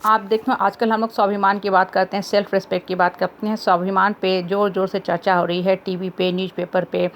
आप देखो आजकल हम लोग स्वाभिमान की बात करते हैं, सेल्फ रिस्पेक्ट की बात करते हैं। स्वाभिमान पे ज़ोर ज़ोर से चर्चा हो रही है, टीवी पे, न्यूज़पेपर पे,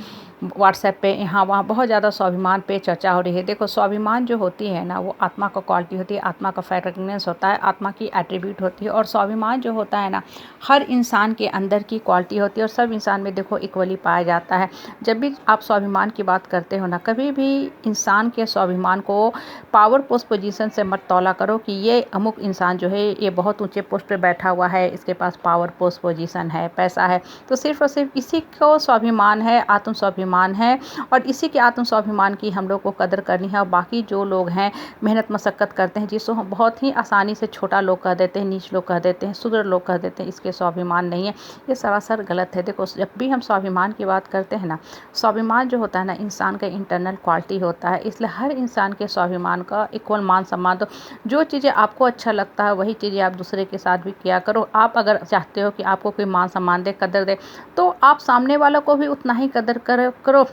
व्हाट्सएप पे, यहाँ वहाँ बहुत ज़्यादा स्वाभिमान पे चर्चा हो रही है। देखो स्वाभिमान जो होती है ना, वो आत्मा का क्वालिटी होती है, आत्मा का फ्रेगनेंस होता है, आत्मा की एट्रीब्यूट होती है। और स्वाभिमान जो होता है ना, हर इंसान के अंदर की क्वालिटी होती है और सब इंसान में देखो इक्वली पाया जाता है। जब भी आप स्वाभिमान की बात करते हो ना, कभी भी इंसान के स्वाभिमान को पावर पोस्ट पोजीशन से मत तौला करो कि ये अमुक इंसान जो है ये बहुत ऊंचे पोस्ट पे बैठा हुआ है, इसके पास पावर पोस्ट पोजीशन है, पैसा है, तो सिर्फ और सिर्फ इसी को स्वाभिमान है, आत्म स्वाभिमान है। और इसी के आत्म स्वाभिमान की हम लोग को कदर करनी है। और बाकी जो लोग हैं मेहनत मशक्क़त करते हैं, जिसको हम बहुत ही आसानी से छोटा लोग कह देते हैं, नीच लोग कह देते हैं, शूद्र लोग कह देते हैं, इसके स्वाभिमान नहीं है, ये सरासर गलत है। देखो जब भी हम स्वाभिमान की बात करते हैं ना, स्वाभिमान जो होता है ना, इंसान का इंटरनल क्वालिटी होता है। इसलिए हर इंसान के स्वाभिमान का इक्वल मान सम्मान दो। जो चीज़ें आपको अच्छा लगता है वही चीज़ें आप दूसरे के साथ भी किया करो। आप अगर चाहते हो कि आपको कोई मान सम्मान दे, कदर दे, तो आप सामने वालों को भी उतना ही कदर करो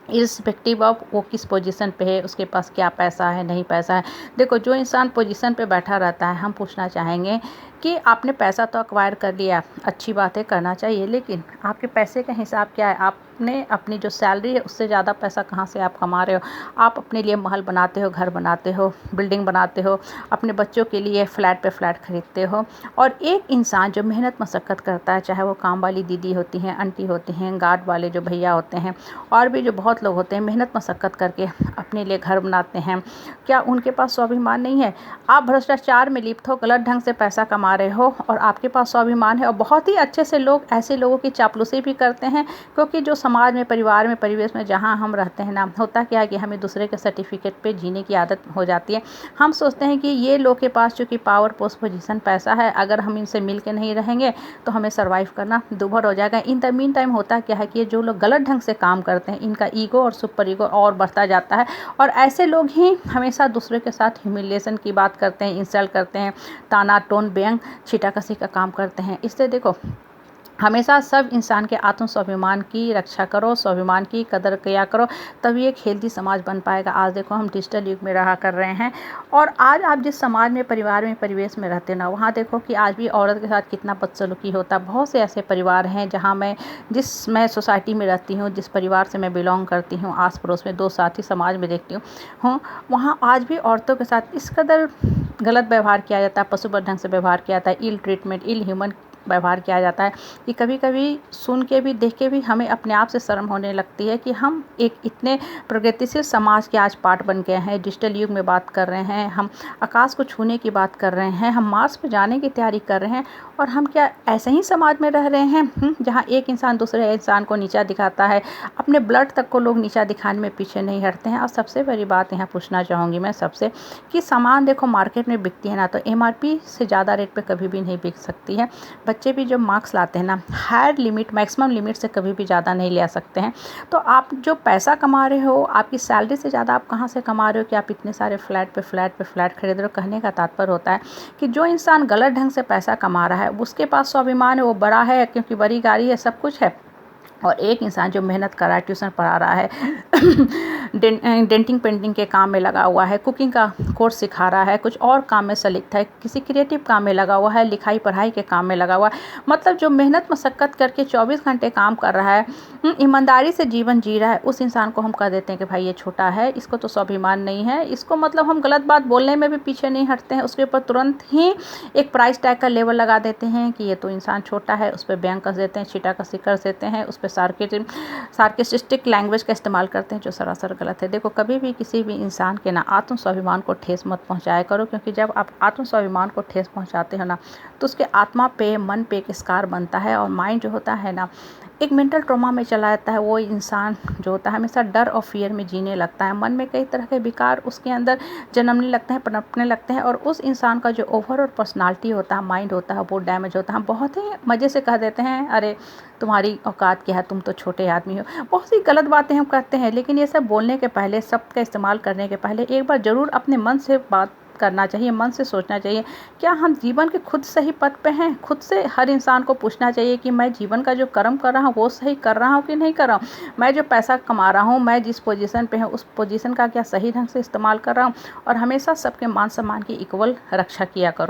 इर्रिस्पेक्टिव ऑफ वो किस पोजीशन पे है, उसके पास क्या पैसा है, नहीं पैसा है। देखो जो इंसान पोजीशन पे बैठा रहता है, हम पूछना चाहेंगे कि आपने पैसा तो अक्वायर कर लिया, अच्छी बात है, करना चाहिए, लेकिन आपके पैसे का हिसाब क्या है? आपने अपनी जो सैलरी है उससे ज़्यादा पैसा कहाँ से आप कमा रहे हो? आप अपने लिए महल बनाते हो, घर बनाते हो, बिल्डिंग बनाते हो, अपने बच्चों के लिए फ्लैट पे फ्लैट खरीदते हो। और एक इंसान जो मेहनत मशक्क़त करता है, चाहे वो काम वाली दीदी होती हैं, आंटी होती हैं, गार्ड वाले जो भैया होते हैं, और भी जो बहुत लोग होते हैं मेहनत मशक्क़त करके अपने लिए घर बनाते हैं, क्या उनके पास स्वाभिमान नहीं है? आप भ्रष्टाचार में लिप्त हो, गलत ढंग से पैसा कमा रहे हो और आपके पास स्वाभिमान है। और बहुत ही अच्छे से लोग ऐसे लोगों की चापलूसी भी करते हैं, क्योंकि जो समाज में, परिवार में, परिवेश में जहाँ हम रहते हैं ना, होता क्या है कि हमें दूसरे के सर्टिफिकेट पे जीने की आदत हो जाती है। हम सोचते हैं कि ये लोग के पास चूँकि पावर पोस्ट पोजीशन पैसा है, अगर हम इनसे मिल के नहीं रहेंगे तो हमें सर्वाइव करना दूभर हो जाएगा। इन द मीन टाइम होता क्या है कि जो लोग गलत ढंग से काम करते हैं, इनका ईगो और सुपर ईगो और बढ़ता जाता है। और ऐसे लोग ही हमेशा दूसरे के साथ ह्यूमिलिएशन की बात करते हैं, इंसल्ट करते हैं, ताना टोन व्यंग छीटाकशी का काम करते हैं। इससे देखो हमेशा सब इंसान के आत्म स्वाभिमान की रक्षा करो, स्वाभिमान की कदर किया करो, तभी एक हेल्दी समाज बन पाएगा। आज देखो हम डिजिटल युग में रहा कर रहे हैं, और आज आप जिस समाज में, परिवार में, परिवेश में रहते ना, वहाँ देखो कि आज भी औरत के साथ कितना बदसलूकी होता है। बहुत से ऐसे परिवार हैं जहाँ मैं सोसाइटी में रहती हूँ, जिस परिवार से मैं बिलोंग करती हूँ, आस पड़ोस में 2 साथी समाज में देखती हूँ, वहाँ आज भी औरतों के साथ इस कदर गलत व्यवहार किया जाता है, पशुवत ढंग से व्यवहार किया जाता है, इल ट्रीटमेंट, इल ह्यूमन व्यवहार किया जाता है कि कभी कभी सुन के भी, देख के भी हमें अपने आप से शर्म होने लगती है कि हम एक इतने प्रगतिशील समाज के आज पार्ट बन गए हैं। डिजिटल युग में बात कर रहे हैं, हम आकाश को छूने की बात कर रहे हैं, हम मार्स पर जाने की तैयारी कर रहे हैं, और हम क्या ऐसे ही समाज में रह रहे हैं जहाँ एक इंसान दूसरे इंसान को नीचा दिखाता है? अपने ब्लड तक को लोग नीचा दिखाने में पीछे नहीं हटते हैं। और सबसे बड़ी बात यहाँ पूछना चाहूँगी मैं सबसे कि सामान देखो मार्केट में बिकती है ना, तो MRP से ज़्यादा रेट पे कभी भी नहीं बिक सकती है। बच्चे भी जो मार्क्स लाते हैं ना, हायर लिमिट, मैक्सिमम लिमिट से कभी भी ज़्यादा नहीं ले सकते हैं। तो आप जो पैसा कमा रहे हो, आपकी सैलरी से ज़्यादा आप कहाँ से कमा रहे हो कि आप इतने सारे फ्लैट पे फ्लैट खरीद रहे हो? कहने का तात्पर्य होता है कि जो इंसान गलत ढंग से पैसा कमा रहा है उसके पास स्वाभिमान है, वो बड़ा है क्योंकि बड़ी गाड़ी है, सब कुछ है। और एक इंसान जो मेहनत कर रहा है, ट्यूशन पढ़ा रहा है, डेंटिंग पेंटिंग के काम में लगा हुआ है, कुकिंग का कोर्स सिखा रहा है, कुछ और काम में संलिप्त है, किसी क्रिएटिव काम में लगा हुआ है, लिखाई पढ़ाई के काम में लगा हुआ है, मतलब जो मेहनत मशक्क़त करके 24 घंटे काम कर रहा है, ईमानदारी से जीवन जी रहा है, उस इंसान को हम कह देते हैं कि भाई ये छोटा है, इसको तो स्वाभिमान नहीं है, इसको मतलब हम गलत बात बोलने में भी पीछे नहीं हटते हैं, उसके ऊपर तुरंत ही एक प्राइस टैग का लेवल लगा देते हैं कि ये तो इंसान छोटा है, उस पर व्यंग कस देते हैं, छीटाकशी कर देते हैं, उस पर सार्केस्टिक लैंग्वेज का इस्तेमाल करते हैं, जो सरासर गलत है। देखो कभी भी किसी भी इंसान के ना आत्म स्वाभिमान को ठेस मत पहुंचाया करो, क्योंकि जब आप आत्म स्वाभिमान को ठेस पहुंचाते हो ना, तो उसके आत्मा पे, मन पे एक स्कार बनता है, और माइंड जो होता है ना, एक मेंटल ट्रॉमा में चला जाता है। वो इंसान जो होता है हमेशा डर और फियर में जीने लगता है, मन में कई तरह के विकार उसके अंदर जन्मने लगते हैं, पनपने लगते हैं, और उस इंसान का जो ओवरऑल पर्सनालिटी होता है, माइंड होता है, वो डैमेज होता है। बहुत ही मज़े से कह देते हैं, अरे तुम्हारी औकात क्या है, तुम तो छोटे आदमी हो। बहुत सी गलत बातें हम कहते हैं, लेकिन ये सब बोलने के पहले, शब्द का इस्तेमाल करने के पहले एक बार ज़रूर अपने मन से बात करना चाहिए, मन से सोचना चाहिए, क्या हम जीवन के खुद सही पथ पे हैं? खुद से हर इंसान को पूछना चाहिए कि मैं जीवन का जो कर्म कर रहा हूँ वो सही कर रहा हूँ कि नहीं कर रहा हूँ? मैं जो पैसा कमा रहा हूँ, मैं जिस पोजीशन पे हूँ, उस पोजीशन का क्या सही ढंग से इस्तेमाल कर रहा हूँ? और हमेशा सबके मान सम्मान की इक्वल रक्षा किया करो।